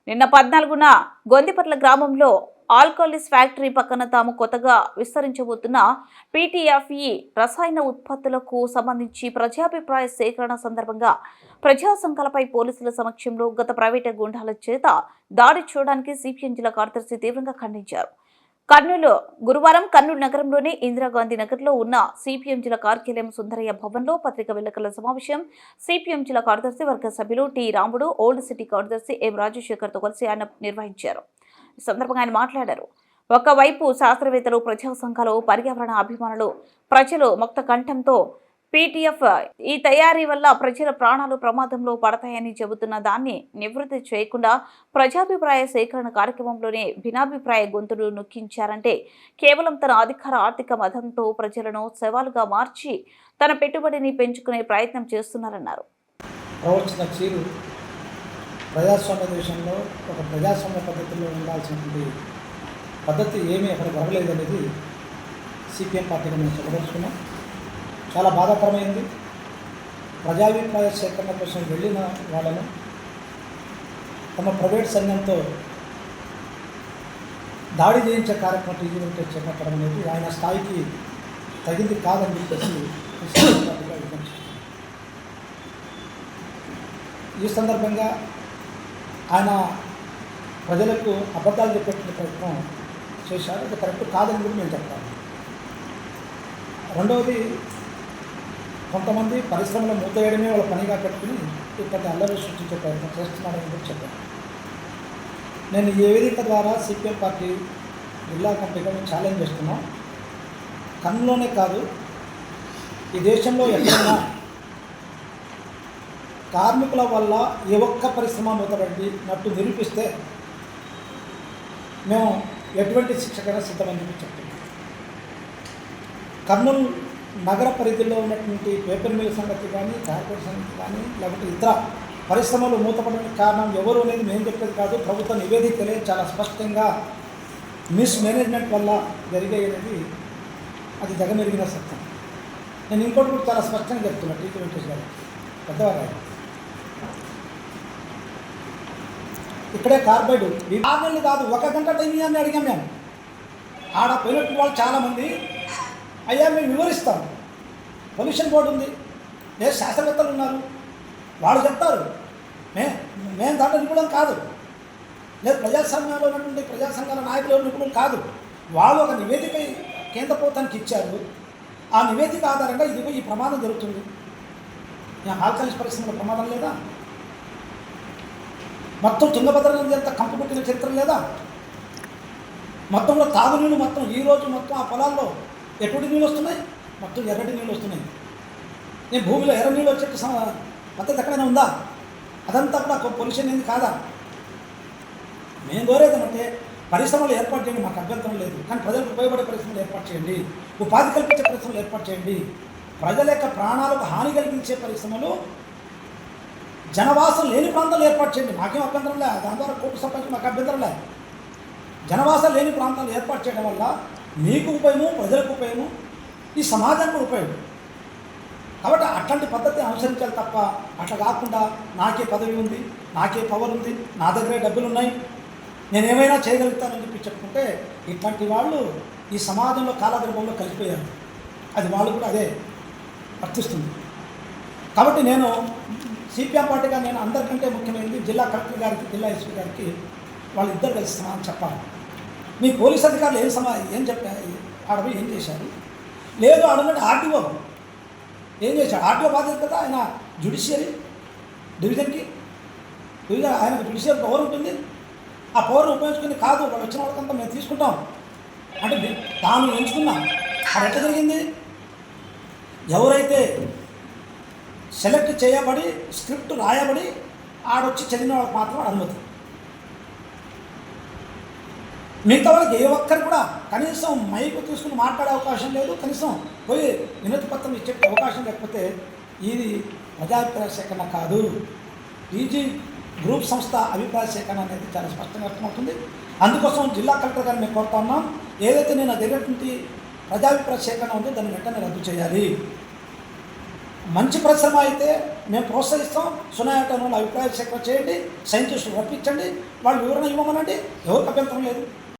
నిన్న 14న గొందిపట్ల గ్రామంలో ఆల్కహాలిస్ ఫ్యాక్టరీ పక్కన తాము కొత్తగా విస్తరించబోతున్న పీటీఎఫ్ఈ రసాయన ఉత్పత్తులకు సంబంధించి ప్రజాభిప్రాయ సేకరణ సందర్భంగా ప్రజా సంఘాలపై పోలీసుల సమక్షంలో గత ప్రైవేటు గుండాల చేత దాడి చేయడానికి సిపిఎం జిల్లా కార్యదర్శి తీవ్రంగా ఖండించారు. గురువారం కర్నూలు నగరంలోని ఇందిరాగాంధీ నగర్లో ఉన్న సిపిఎం జిల్లా కార్యాలయం సుందరయ్య భవన్లో పత్రికా విలేకరుల సమావేశం సిపిఎం జిల్లా కార్యదర్శి వర్గ సభ్యులు టి రాముడు, ఓల్డ్ సిటీ కార్యదర్శి ఎం రాజశేఖర్తో కలిసి ఆయన నిర్వహించారు. ఈ సందర్భంగా ఆయన మాట్లాడారు. ఒకవైపు శాస్త్రవేత్తలు, ప్రజా సంఘాలు, పర్యావరణ అభిమానులు, ప్రజలు ముక్త కంఠంతో పీటీఎఫ్ ఈ తయారీ వల్ల ప్రజల ప్రాణాలు ప్రమాదంలో పడతాయని చెబుతున్న దాన్ని నివృత్తి చేయకుండా ప్రజాభిప్రాయ సేకరణ కార్యక్రమంలోనే భిన్నాభిప్రాయ గొంతులు నొక్కించారంటే కేవలం తన అధికార ఆర్థిక మతంతో ప్రజలను సవాలుగా మార్చి తన పెట్టుబడిని పెంచుకునే ప్రయత్నం చేస్తున్నారన్నారు. ప్రజాస్వామ్య దేశంలో ఒక ప్రజాస్వామ్య పద్ధతిలో ఉండాల్సినటువంటి పద్ధతి ఏమీ అక్కడ జరగలేదనేది సిపిఎం పార్టీగా మేము చెప్పదలుచుకున్నాం. చాలా బాధాకరమైంది. ప్రజాభిప్రాయ సేకరణ కోసం వెళ్ళిన వాళ్ళను తమ ప్రైవేట్ సంఘంతో దాడి చేయించే కార్యక్రమం టీజీవీతో చేపట్టడం అనేది ఆయన స్థాయికి తగింది కాదని చెప్పేసి పార్టీగా విమర్శిస్తున్నాం. ఈ సందర్భంగా ఆయన ప్రజలకు అబద్ధాలు చెప్పేటువంటి ప్రయత్నం చేశారు. అది కరెక్ట్ కాదని కూడా మేము చెప్తాము. రెండవది, కొంతమంది పరిశ్రమలో మూతవేయడమే వాళ్ళ పనిగా పెట్టుకుని ఇప్పటి అల్లరి సృష్టించే ప్రయత్నం చేస్తున్నారని కూడా చెప్పాను. నేను ఈ వేదిక ద్వారా సిపిఎం పార్టీ జిల్లా కమిటీగా మేము ఛాలెంజ్ చేస్తున్నాం. కర్నూలులోనే కాదు, ఈ దేశంలో ఎక్కడైనా కార్మికుల వల్ల ఏ ఒక్క పరిశ్రమ మూతపడినట్టు నిరూపిస్తే మేము ఎటువంటి శిక్షకైనా సిద్ధమని చెప్తున్నాం. కర్నూలు నగర పరిధిలో ఉన్నటువంటి పేపర్ మిల్ సంగతి కానీ, కార్పొరేట్ సంగతి కానీ, లేకపోతే ఇతర పరిశ్రమలు మూతపడడానికి కారణం ఎవరు అనేది మేము చెప్పేది కాదు. ప్రభుత్వ నివేదికలే చాలా స్పష్టంగా మిస్మేనేజ్మెంట్ వల్ల జరిగేది అది జగమెరిగిన సత్యం. నేను ఇంకోటి కూడా చాలా స్పష్టంగా చెప్తున్నా. టీచర్ వెంకటేష్ గారు పెద్దవారు ఇక్కడే కార్బైడ్ 6 నెలలు కాదు, 1 గంట టైం ఇవ్వని అడిగాం మేము. ఆడ పోయినట్టు వాళ్ళు చాలామంది అయ్యా మేము వివరిస్తాం, పొల్యూషన్ బోర్డు ఉంది, లేదు శాస్త్రవేత్తలు ఉన్నారు, వాళ్ళు చెప్తారు, మేము దాంట్లో నిపుణులం కాదు, లేదు ప్రజాస్వామ్యంలో ఉన్నటువంటి ప్రజా సంఘాల నాయకులు నిపుణులు కాదు. వాళ్ళు ఒక నివేదిక కేంద్ర ప్రభుత్వానికి ఇచ్చారు. ఆ నివేదిక ఆధారంగా ఇదిగో ఈ ప్రమాదం జరుగుతుంది. ఆల్కహాలిస్ పరిశ్రమల ప్రమాదం లేదా? మొత్తం తుంగభద్ర నది అంతా కంపు కొట్టిన చరిత్ర లేదా? మొత్తంలో తాగునీళ్ళు మొత్తం ఈరోజు మొత్తం ఆ పొలాల్లో ఎటువంటి నీళ్ళు వస్తున్నాయి? మొత్తం ఎర్రటి నీళ్ళు వస్తున్నాయి. నేను భూమిలో ఎర్ర నీళ్ళు వచ్చే పద్ధతి ఎక్కడైనా ఉందా? అదంతా కూడా పొల్యూషన్ ఏంది కాదా? మేము కోరేదంటే పరిశ్రమలు ఏర్పాటు చేయండి, మాకు అభ్యంతరం లేదు. కానీ ప్రజలకు ఉపయోగపడే పరిశ్రమలు ఏర్పాటు చేయండి, ఉపాధి కల్పించే పరిశ్రమలు ఏర్పాటు చేయండి. ప్రజల యొక్క ప్రాణాలకు హాని కలిగించే పరిశ్రమలు, జనవాసం లేని ప్రాంతాలు ఏర్పాటు చేయండి, మాకేం అభ్యంతరం లేదు. దాని ద్వారా కోర్టు సంపాదించి మాకు అభ్యంతరం లేదు. జనవాసం లేని ప్రాంతాలు ఏర్పాటు చేయడం వల్ల మీకు ఉపయోగము, ప్రజలకు ఉపయోగము, ఈ సమాజానికి ఉపయోగం. కాబట్టి అట్లాంటి పద్ధతి అనుసరించాలి తప్ప అట్లా కాకుండా నాకే పదవి ఉంది, నాకే పవర్ ఉంది, నా దగ్గరే డబ్బులు ఉన్నాయి, నేనేమైనా చేయగలుగుతానని చెప్పి చెప్పుకుంటే ఇట్లాంటి వాళ్ళు ఈ సమాజంలో కాలగర్భంలో కలిసిపోయారు. అది వాళ్ళు కూడా అదే వర్తిస్తుంది. కాబట్టి నేను సిపిఎం పార్టీగా నేను అందరికంటే ముఖ్యమైనది జిల్లా కలెక్టర్ గారికి, జిల్లా ఎస్పీ గారికి వాళ్ళిద్దరు కలిసి సమాధానం చెప్పాలి. మీ పోలీస్ అధికారులు ఏం చెప్పారు, ఆడవి ఏం చేశారు? లేదు అడుగుంటే ఆర్టీఓ ఏం చేశాడు? ఆర్టీఓ బాధ్యత కదా, ఆయన జ్యుడిషియరీ డివిజన్కి ఆయనకు జ్యుడిషియరీ పవర్ ఉంటుంది. ఆ పవర్ని ఉపయోగించుకుని కాదు వాళ్ళు వచ్చిన వాళ్ళకంతా మేము తీసుకుంటాం అంటే తాను ఎంచుకున్నాం. అది ఎట్లా జరిగింది? ఎవరైతే సెలెక్ట్ చేయబడి స్క్రిప్ట్ రాయబడి ఆడొచ్చి చదివిన వాళ్ళకి మాత్రం అనుమతి. మిగతా వాళ్ళకి ఏ ఒక్కరు కూడా కనీసం మైకు తీసుకుని మాట్లాడే అవకాశం లేదు, కనీసం పోయి వినతి పత్రం ఇచ్చే అవకాశం లేకపోతే ఇది ప్రజాభిప్రాయ సేకరణ కాదు. టీజీ గ్రూప్ సంస్థ అభిప్రాయ సేకరణ అనేది చాలా స్పష్టంగా అర్థమవుతుంది. అందుకోసం జిల్లా కలెక్టర్ గారిని మేము కోరుతా ఉన్నాం, ఏదైతే నేను దగ్గరటువంటి ప్రజాభిప్రాయ సేకరణ ఉందో దాన్ని వెంటనే రద్దు చేయాలి. మంచి పరిశ్రమ అయితే మేము ప్రోత్సహిస్తాం. సునాయాటంలో అభిప్రాయ సేకరణ చేయండి, సైంటిస్టులు రప్పించండి, వాళ్ళు వివరణ ఇవ్వమనండి, ఎవరికి అభ్యంతరం లేదు.